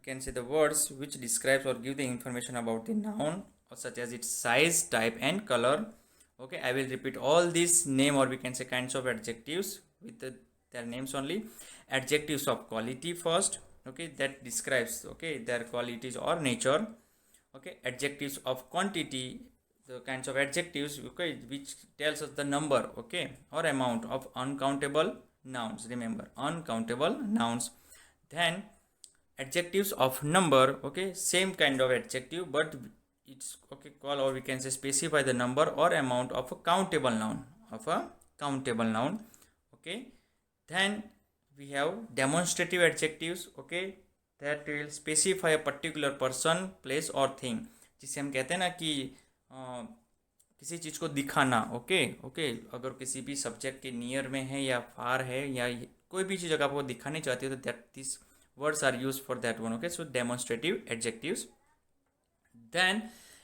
we can say the words which describes or give the information about the noun, or such as its size, type and color. Okay, I will repeat all these name, or we can say kinds of adjectives with their names only. Adjectives of quality first, okay, that describes, okay, their qualities or nature. Okay, adjectives of quantity, the kinds of adjectives, okay, which tells us the number, okay, or amount of uncountable nouns. Remember, uncountable nouns. Then adjectives of number, okay, same kind of adjective, but it's okay call, or we can say specify the number or amount of a countable noun, of a countable noun. Okay, then we have demonstrative adjectives, okay, that will specify a particular person, place or thing, जिसे हम कहते हैं ना कि किसी चीज़ को दिखाना. Okay okay, अगर किसी भी सब्जेक्ट के नियर में है या फार है या कोई भी चीज़ अगर आपको दिखानी चाहती हो, तो that this words are used for that one. Okay, so demonstrative adjectives. Then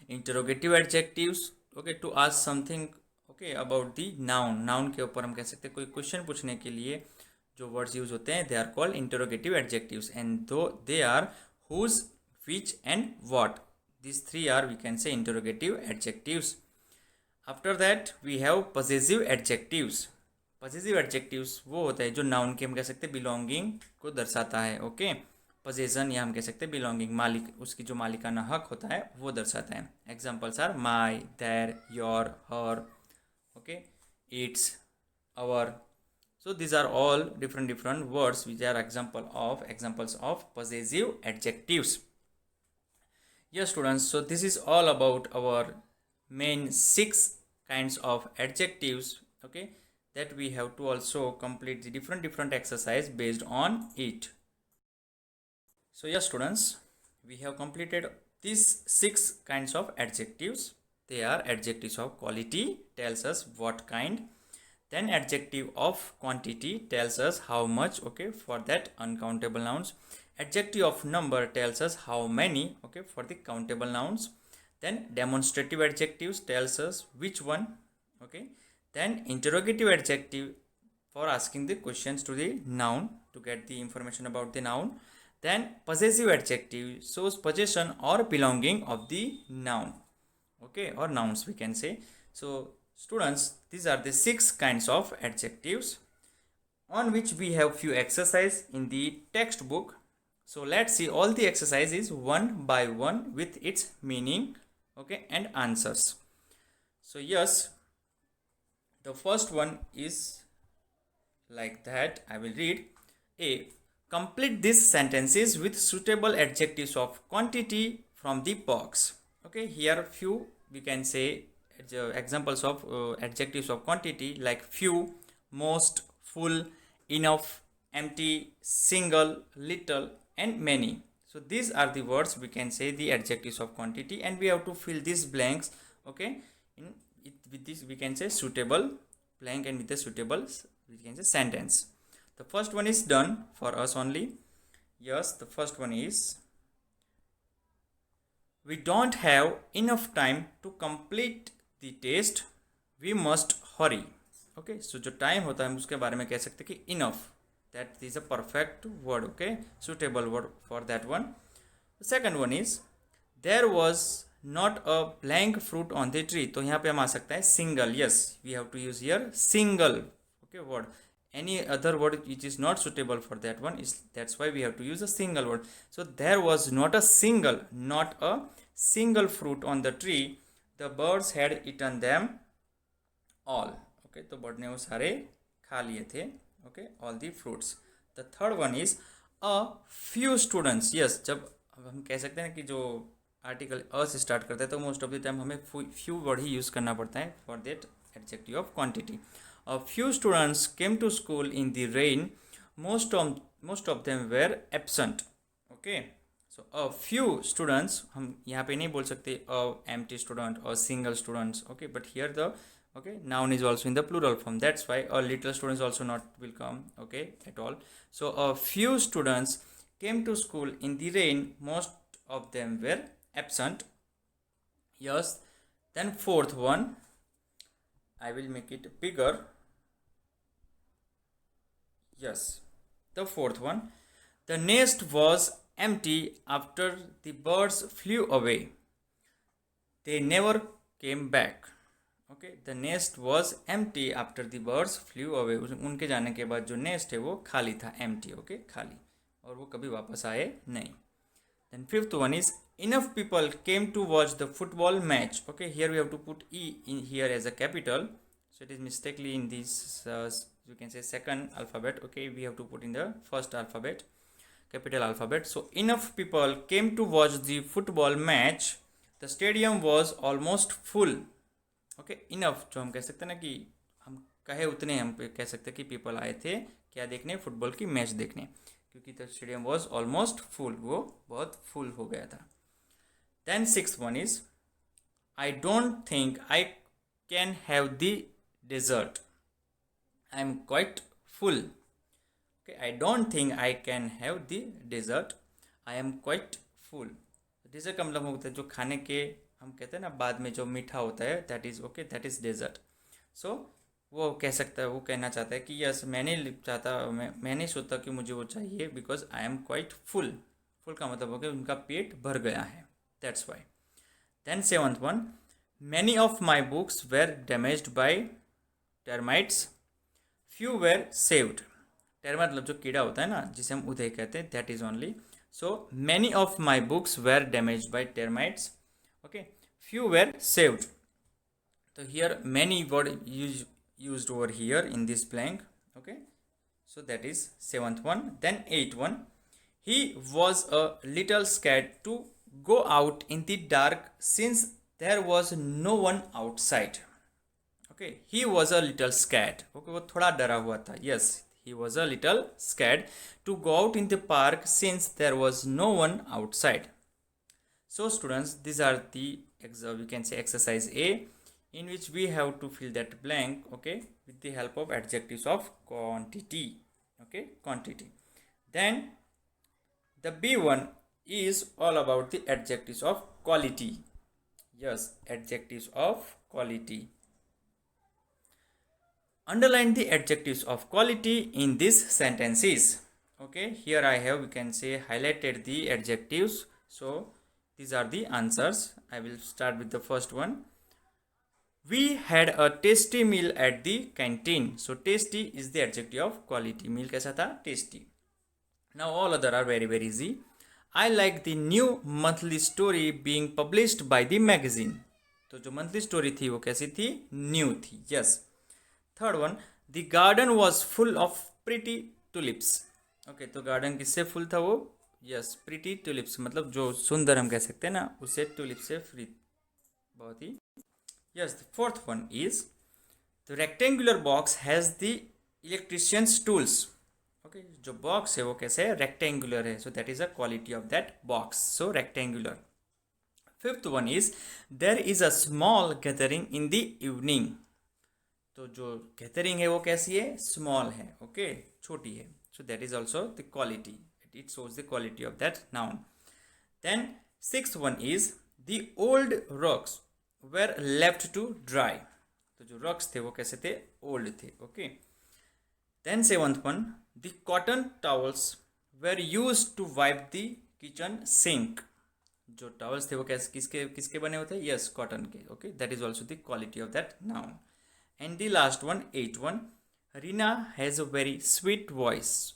interrogative adjectives, okay, to ask something, okay, about the noun. Noun के ऊपर हम कह सकते हैं कोई क्वेश्चन पूछने के लिए जो वर्ड्स यूज होते हैं, they are called interrogative adjectives, and though they are whose, which and what. These three are, we can say, interrogative adjectives. After that we have possessive adjectives. Possessive adjectives वो होता है जो noun के हम कह सकते हैं बिलोंगिंग को दर्शाता है. ओके, पोजेशन या हम कह सकते हैं बिलोंगिंग, मालिक, उसकी जो मालिकाना हक होता है वो दर्शाता है. Examples are my, their, your, her, okay, its, our. So these are all different words which are examples of possessive adjectives. Yes students, so this is all about our main 6 kinds of adjectives, okay, that we have to also complete the different exercise based on it. So yes students, we have completed these 6 kinds of adjectives. They are adjectives of quality, tells us what kind. Then adjective of quantity tells us how much, okay, for that uncountable nouns. Adjective of number tells us how many, okay, for the countable nouns. Then demonstrative adjectives tells us which one, okay. Then interrogative adjective for asking the questions to the noun to get the information about the noun. Then possessive adjective shows possession or belonging of the noun, okay, or nouns we can say. So students, these are the 6 kinds of adjectives on which we have few exercise in the textbook. So let's see all the exercises one by one with its meaning, okay, and answers. So yes, the first one is like that. I will read. A. Complete these sentences with suitable adjectives of quantity from the box. Okay, here few we can say examples of adjectives of quantity like few, most, full, enough, empty, single, little and many. So these are the words we can say the adjectives of quantity, and we have to fill these blanks, okay, in it with this we can say suitable blank, and with the suitable we can say sentence. The first one is done for us only. Yes, the first one is we don't have enough time to complete the test, we must hurry. Okay, so जो time होता है हम उसके बारे में कह सकते हैं कि enough, that is a perfect word, okay, suitable word for that one. The second one is there was not a blank fruit on the tree. तो यहाँ पे हम आ सकता है single. Yes, we have to use here single, okay, word. Any other word which is not suitable for that one is, that's why we have to use a single word. So there was not a single fruit on the tree, the birds had eaten them all. Okay, तो bird ने वो सारे खा लिए थे, okay, all the fruits. The third one is a few students. Yes, जब हम कह सकते हैं कि जो आर्टिकल अ से स्टार्ट करता है तो मोस्ट ऑफ द टाइम हमें फ्यू वर्ड ही यूज़ करना पड़ता है for that adjective of quantity. A few students came to school in the rain. Most of them were absent. Okay, so a few students, हम यहाँ पे नहीं बोल सकते a empty student or single students, okay, but here the, okay, noun is also in the plural form, that's why a little students also not will come, okay, at all. So a few students came to school in the rain, most of them were absent. Yes, then fourth one, I will make it bigger. Yes, the fourth one, the nest was empty after the birds flew away. They never came back. Okay, the nest was empty after the birds flew away. उनके जाने के बाद जो nest है वो खाली था, empty. Okay, खाली, और वो कभी वापस आए नहीं. Then fifth one is enough people came to watch the football match. Okay, here we have to put E in here as a capital, so it is mistakenly in this you can say second alphabet. Okay, we have to put in the first alphabet, capital alphabet. So enough people came to watch the football match. The stadium was almost full. Okay, enough जो हम कह सकते हैं ना कि हम कहे उतने हम कह सकते हैं कि people आए थे क्या देखने, फुटबॉल की मैच देखने, क्योंकि the stadium was almost full, वो बहुत फुल हो गया था. Then six one is I don't think I can have the dessert. I am quite full. Okay, I don't think I can have the dessert. I am quite full. Dessert का मतलब होता है जो खाने के हम कहते हैं ना बाद में जो मीठा होता है, that is okay, that is dessert. So वो कह सकता है, वो कहना चाहता है कि यस मैं नहीं सोचता कि मुझे वो चाहिए, because I am quite full. Full का मतलब हो गया उनका पेट भर गया है, that's why. Then seventh one, many of my books were damaged by termites, few were saved. Termite मतलब जो कीड़ा होता है ना जिसे हम उदय कहते हैं, that is only. So many of my books were damaged by termites. Okay, few were saved. तो here many word used over here in this blank. Okay, so that is seventh one. Then eighth one, he was a little scared to go out in the dark since there was no one outside. Okay, he was a little scared. Okay, वो थोड़ा डरा हुआ था. Yes, he was a little scared to go out in the park since there was no one outside. So students, these are the we can say exercise A, in which we have to fill that blank, okay, with the help of adjectives of quantity. Okay, quantity. Then the B1 is all about the adjectives of quality. Yes, adjectives of quality. Underline the adjectives of quality in these sentences. Okay, here I have, we can say, highlighted the adjectives. So these are the answers. I will start with the first one. We had a tasty meal at the canteen. So tasty is the adjective of quality. Meal कैसा था? Tasty. Now all other are very very easy. I like the new monthly story being published by the magazine. तो जो monthly story थी वो कैसी थी? New थी. Yes. Third one, the garden was full of pretty tulips. Okay, तो garden किससे full था वो? Yes, pretty tulips मतलब जो सुंदर हम कह सकते हैं ना, उसे tulip से free. बहुत ही. Yes, the fourth one is the rectangular box has the electrician's tools. Okay, जो box है वो कैसे है? Rectangular है. So that is a quality of that box. So rectangular. Fifth one is there is a small gathering in the evening. तो जो gathering है वो कैसी है? Small है. Okay, छोटी है. So that is also the quality. It shows the quality of that noun. Then sixth one is the old rocks were left to dry. तो जो rocks थे वो कैसे थे? Old थे. Okay. Then seventh one, the cotton towels were used to wipe the kitchen sink. जो towels थे वो कैसे किसके बने होते हैं? Yes, cotton के. Okay, that is also the quality of that noun. And the last one, eighth one, Rina has a very sweet voice.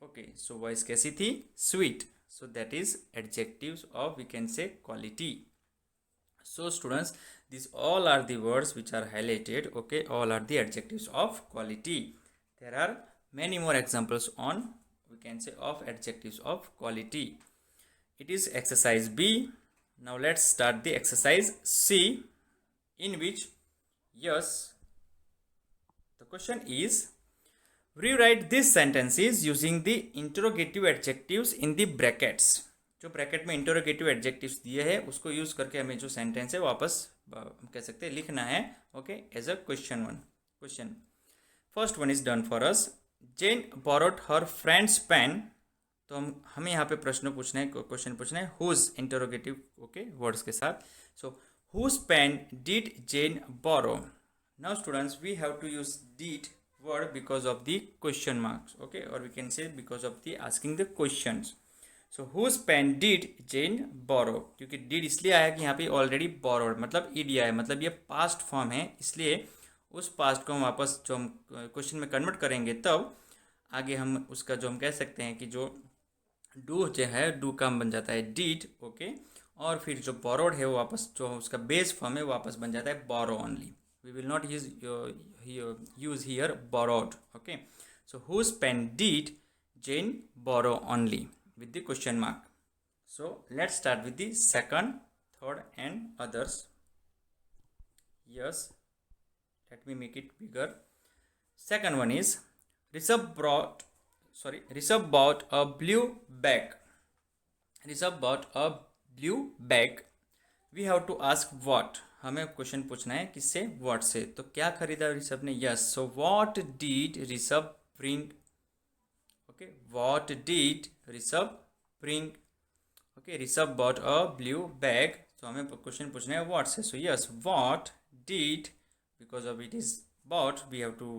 Okay, so voice कैसी थी? Sweet. So that is adjectives of, we can say, quality. So students, these all are the words which are highlighted. Okay, all are the adjectives of quality. There are many more examples on, we can say, of adjectives of quality. It is exercise B. Now let's start the exercise C, in which, yes, the question is rewrite these sentences using the interrogative adjectives in the brackets. जो bracket में interrogative adjectives दिए हैं उसको use करके हमें जो sentence है वापस हम कह सकते हैं लिखना है. Okay, as a question one. Question first one is done for us. Jane borrowed her friends pen. तो हमें यहाँ पे प्रश्न पूछना है, क्वेश्चन पूछना है हुज इंटरोगेटिव, ओके, वर्ड्स के साथ. So whose pen did Jane borrow. Now students, we have to use did word because of the question marks. Okay, or we can say because of the asking the questions. So whose pen did Jane borrow, क्योंकि did इसलिए आया कि यहाँ पे already borrowed मतलब ED आया, मतलब ये पास्ट फॉर्म है, इसलिए उस पास्ट को हम वापस जो हम क्वेश्चन में कन्वर्ट करेंगे तब आगे हम उसका जो हम कह सकते हैं कि जो डू जो है डू का बन जाता है डिड, ओके, और फिर जो बोरोड है वो वापस जो उसका बेस फॉर्म है वापस बन जाता है borrow only. We will not use here borrowed. Okay, so whose pen did Jane borrow only with the question mark. So let's start with the second, third and others. Yes, let me make it bigger. Second one is Rishabh bought a blue bag. Rishabh bought a blue bag. We have to ask what. हमें question पूछना है किससे, what से. तो क्या खरीदा ऋषभ ने? Yes, so what did Rishabh bring? Okay, what did Rishabh bring? Okay, Rishabh bought a blue bag. So हमें क्वेश्चन पूछना है what से. So yes, what did, because of it is bought, we have to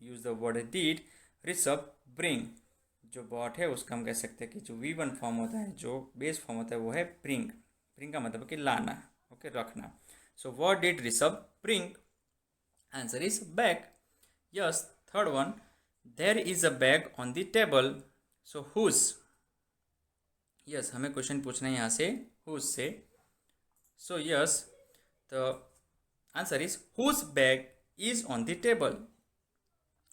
use the word did. Rishabh bring. जो bought है उसका हम कह सकते हैं कि जो V1 फॉर्म होता है, जो बेस फॉर्म होता है वो है bring. Bring का मतलब कि लाना, ओके, रखना. So what did Rishabh bring? Answer is bag. Yes, third one. There is a bag on the table. So whose? Yes, हमें क्वेश्चन पूछना है यहाँ से whose से. So yes, the answer is whose bag is on the table.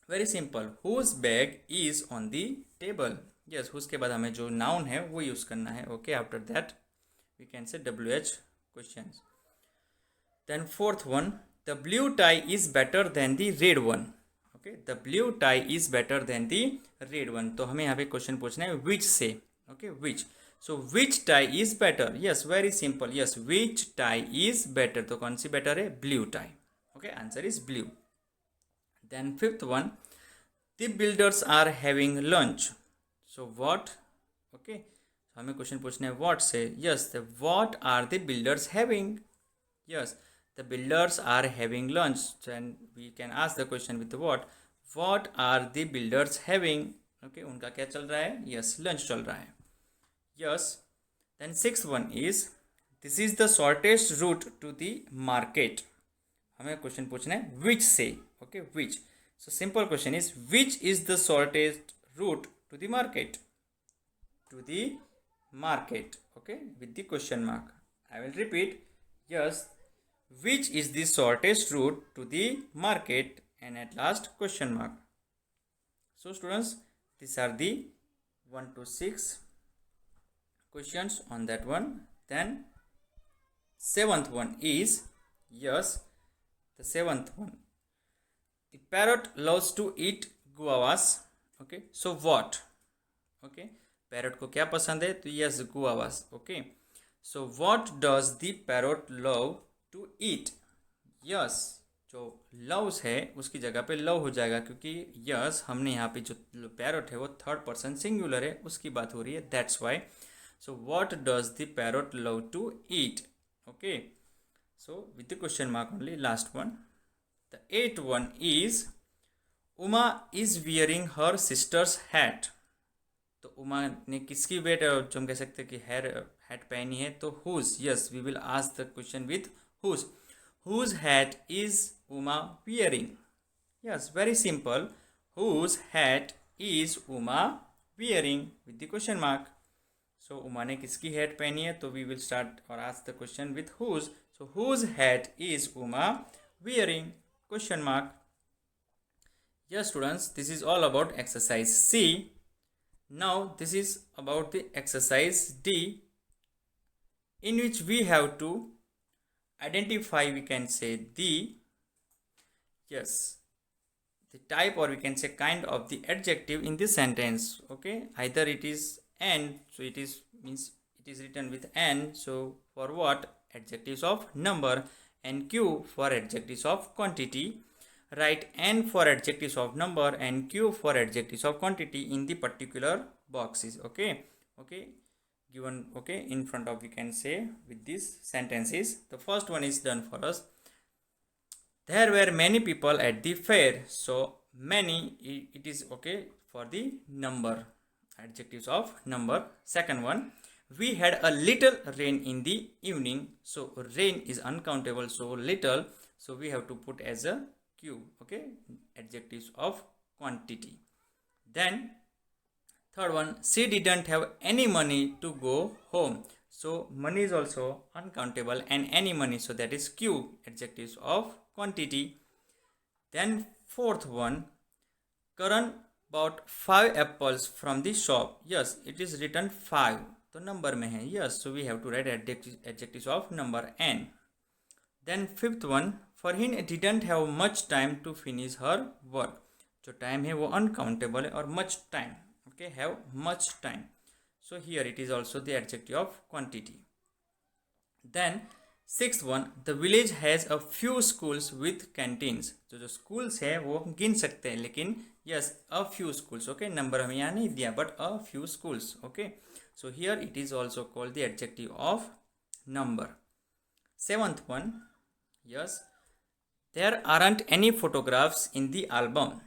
Very simple. Whose bag is on the table. Yes, whose के बाद हमें जो noun है वो यूज करना है. Okay, after that we can say WH questions. Then fourth one, the blue tie is better than the red one. Okay, the blue tie is better than the red one. तो हमें यहाँ पे question पूछना है which से. Okay, which. So which tie is better? Yes, very simple. Yes, which tie is better? तो कौन सी better है? Blue tie. Okay, answer is blue. Then fifth one, the builders are having lunch. So what? Okay, हमें question पूछना है what से. Yes, the what are the builders having? Yes, the builders are having lunch. Then we can ask the question with the what are the builders having? Okay, उनका क्या चल रहा है? Yes, lunch चल रहा है. Yes. Then sixth one is this is the shortest route to the market. हमें question पूछना है which से. Okay, which. So simple question is which is the shortest route to the market? To the market. Okay, with the question mark. I will repeat. Yes, which is the shortest route to the market, and at last question mark. So students, these are the 1 to 6 questions on that one. Then seventh one is, yes, the seventh one, the parrot loves to eat guavas. Okay, so what? Okay, parrot को क्या पसंद है? तो yes, guavas. Okay, so what does the parrot love to eat? Yes, जो loves है उसकी जगह पे love हो जाएगा, क्योंकि yes हमने यहाँ पे जो parrot है वो थर्ड पर्सन सिंगुलर है, उसकी बात हो रही है. That's why. So what does the parrot love to eat? Okay, so with the question mark only. Last one, the eighth one is Uma is wearing her sister's hat. तो उमा ने किसकी wait जो हम कह सकते हैं कि हैट पहनी है? तो whose. Yes, we will ask the question with whose. Whose hat is Uma wearing? Yes, very simple. Whose hat is Uma wearing with the question mark. So Uma ने किसकी हैट पहनी है? तो we will start or ask the question with whose. So whose hat is Uma wearing? Question mark. Yes students, this is all about exercise C. Now this is about the exercise D, in which we have to identify, we can say the type, or we can say kind of the adjective in this sentence. Okay, either it is N, so it is means it is written with N, so for what? Adjectives of number, and Q for adjectives of quantity. Write N for adjectives of number and Q for adjectives of quantity in the particular boxes. Okay, given in front of, we can say with these sentences. The first one is done for us. There were many people at the fair. So many, it is okay for the number. adjectives of number. Second one, we had a little rain in the evening. So rain is uncountable, so little, so we have to put as a q. Okay, adjectives of quantity. Then third one, she didn't have any money to go home. So money is also uncountable and any money, so that is q, adjectives of quantity. Then fourth one, Karan bought 5 apples from the shop. Yes, it is written 5, तो number में है. Yes, so we have to write adjectives of number n. Then fifth one, Farhin didn't have much time to finish her work. जो time है वो uncountable है और much time. Okay, have much time. So here it is also the adjective of quantity. Then sixth one, the village has a few schools with canteens. जो schools है वो हम गिन सकते हैं, लेकिन yes, a few schools. Okay, number हमें यहाँ नहीं दिया, but a few schools. Okay, so here it is also called the adjective of number. Seventh one, yes, there aren't any photographs in the album.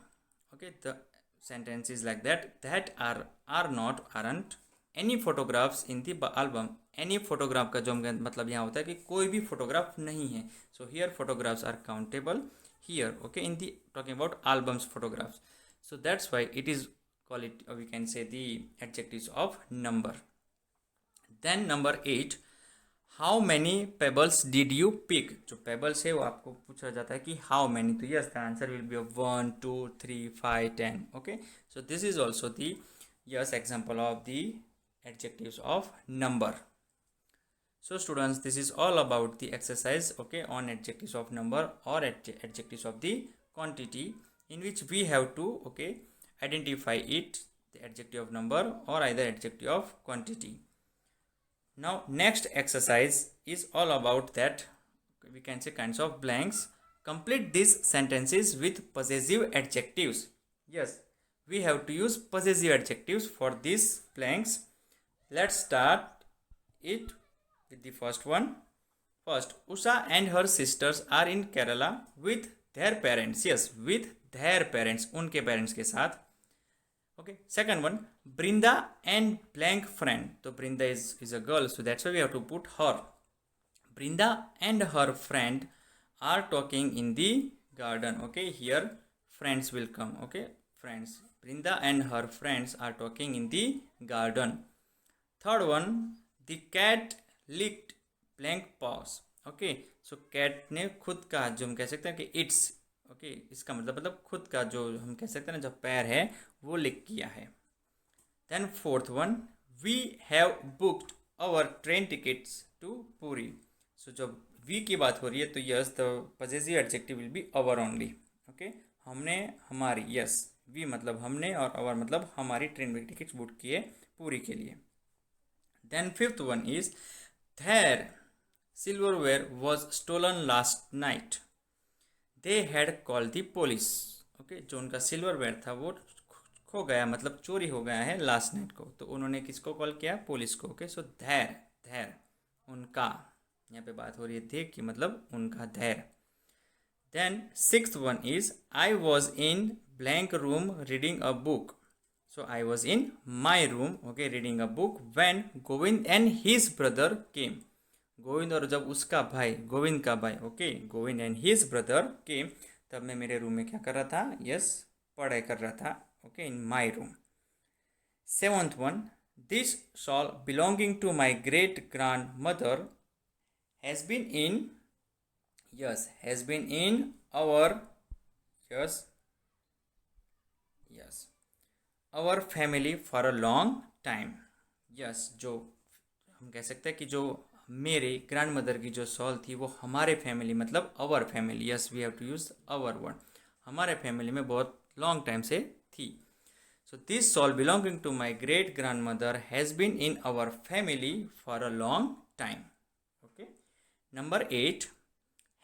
Okay, the sentence is like that. That are not, aren't any photographs in the album. Any photograph का जो मतलब यहाँ होता है कि कोई भी photograph नहीं है. So here photographs are countable here. Okay, in the talking about albums photographs. So that's why it is call it, we can say, the adjectives of number. Then number 8, how many pebbles did you pick? जो pebbles है वो आपको पूछा जाता है कि how many, तो yes, the answer will be 1, 2, 3, 5, 10. Okay, so this is also the yes example of the adjectives of number. So students, this is all about the exercise, okay, on adjectives of number or adjectives of the quantity, in which we have to, okay, identify it, the adjective of number or either adjective of quantity. Now next exercise is all about that, we can say kinds of blanks. Complete these sentences with possessive adjectives. Yes, we have to use possessive adjectives for these blanks. Let's start it with the first one. First, Usha and her sisters are in Kerala with their parents. Yes, with their parents, उनके parents के साथ. Okay, second one, Brinda and blank friend. So Brinda is a girl, so that's why we have to put her. Brinda and her friend are talking in the garden. Okay, here friends will come. Okay, friends. Brinda and her friends are talking in the garden. Third one, the cat licked blank paws. Okay, so cat ने खुद का, जो हम कह सकते हैं कि it's, okay, इसका मतलब खुद का जो हम कह सकते हैं ना, जो पैर है वो लिक किया है. Then fourth one, we have booked our train tickets to Puri. So जब we की बात हो रही है तो yes, the possessive adjective will be our only. Okay, हमने, हमारी, yes, we मतलब हमने और our मतलब हमारी ट्रेन में टिकट्स बुक किए पूरी के लिए. Then fifth one is, their silverware was stolen last night. They had called the police. Okay, जो उनका सिल्वरवेयर था वो खो गया, मतलब चोरी हो गया है लास्ट नाइट को, तो उन्होंने किसको कॉल किया? पुलिस को. ओके, सो धैर उनका, यहाँ पे बात हो रही है थे की मतलब उनका, their. Then sixth one is, I was in blank room reading a book. So I was in my room, okay, reading a book when Govind and his brother came. Govind और जब उसका भाई, गोविंद का भाई, okay, Govind and his brother केम, तब मैं मेरे room में क्या कर रहा था? यस, पढ़ाई कर रहा था. Okay, in my room. Seventh one, this shawl belonging to my great grandmother has been in, yes, has been in our, yes, our family for a long time. Yes, जो हम कह सकते हैं कि जो मेरे ग्रैंड मदर की जो शॉल थी वो हमारे फैमिली मतलब our family, yes, we have to use our word, हमारे फैमिली में बहुत लॉन्ग टाइम से थी. So this shawl belonging to my great grandmother has been in our family for a long time. Okay, number 8,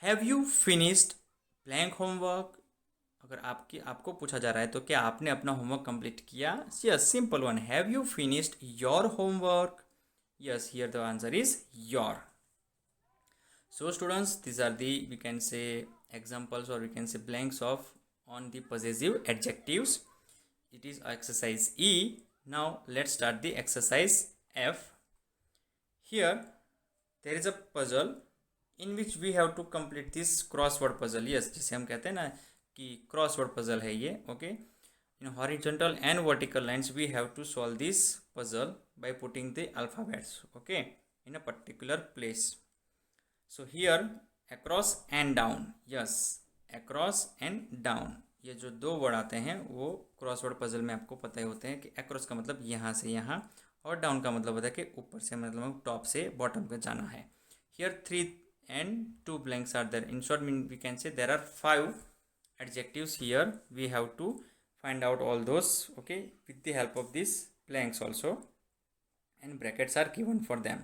have you finished blank homework. अगर आपको पूछा जा रहा है तो क्या आपने अपना होमवर्क कंप्लीट किया? Yes, simple one, have you finished your homework. Yes, here the answer is your. So students, these are the, we can say, examples or we can say blanks of on the possessive adjectives. It is exercise E. Now let's start the exercise F. Here there is a puzzle in which we have to complete this crossword puzzle. Yes, जिसे हम कहते हैं ना कि crossword puzzle है ये. Okay, in horizontal and vertical lines we have to solve this puzzle by putting the alphabets, okay, in a particular place. So here across and down, yes, across and down, ये जो दो word आते हैं वो crossword puzzle में आपको पता ही होते हैं कि across का मतलब यहाँ से यहाँ और डाउन का मतलब होता है कि ऊपर से मतलब टॉप से बॉटम पे जाना है. Here 3 and 2 blanks are there. In short, we can say there are 5 adjectives here. We have to find out all those, okay, with the help of these blanks also, and brackets are given for them.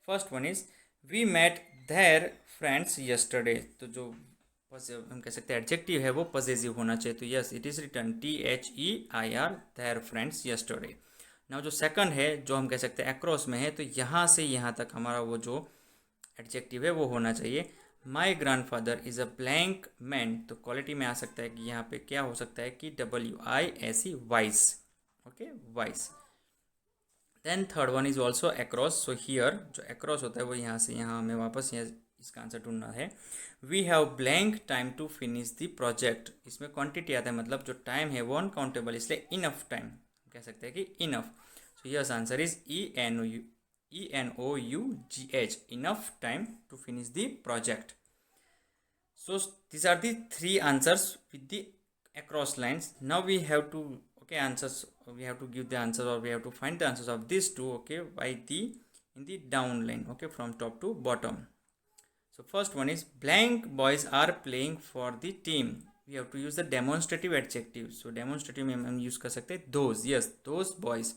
First one is we met their friends yesterday. तो जो हम कह सकते हैं adjective है वो possessive होना चाहिए. तो yes, it is return THEIR their friends yesterday. Now जो सेकंड है जो हम कह सकते हैं अक्रॉस में है, तो यहाँ से यहाँ तक हमारा वो जो एडजेक्टिव है वो होना चाहिए. माई grandfather is a blank man. तो क्वालिटी में आ सकता है कि यहाँ पे क्या हो सकता है कि WISE wise. Okay, wise. Then third one is also across. So here जो अक्रॉस होता है वो यहाँ से यहाँ हमें वापस यहाँ इसका आंसर ढूंढना है. We have blank time to finish the project. इसमें क्वांटिटी आता है, मतलब जो टाइम है वो अनकाउंटेबल, इसलिए इनफ टाइम कह सकते हैं कि enough. So yes, answer is ENOUGH, enough time to finish the project. So these are the 3 answers with the across lines. Now we have to answers, we have to give the answers, or we have to find the answers of these two, okay, by the in the down line, okay, from top to bottom. So first one is blank boys are playing for the team. We have to use the demonstrative adjective. So demonstrative में हम use कर सकते हैं those. Yes, those boys.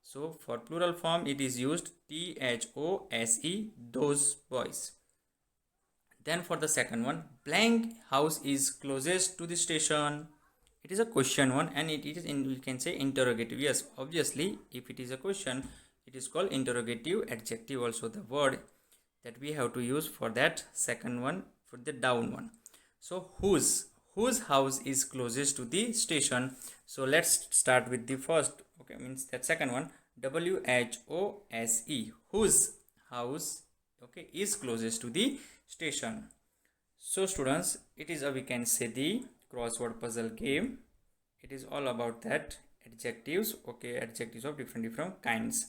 So for plural form it is used THOSE, those boys. Then for the second one, blank house is closest to the station. It is a question one, and it is in, we can say, interrogative. Yes, obviously if it is a question it is called interrogative adjective also, the word that we have to use for that second one, for the down one. So whose house is closest to the station. So let's start with the first, okay, means that second one, WHOSE, whose house, okay, is closest to the station. So students, it is a, we can say, the crossword puzzle game. It is all about that adjectives, okay, adjectives of different kinds.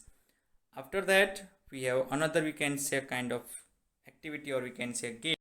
After that we have another, we can say, kind of activity, or we can say game.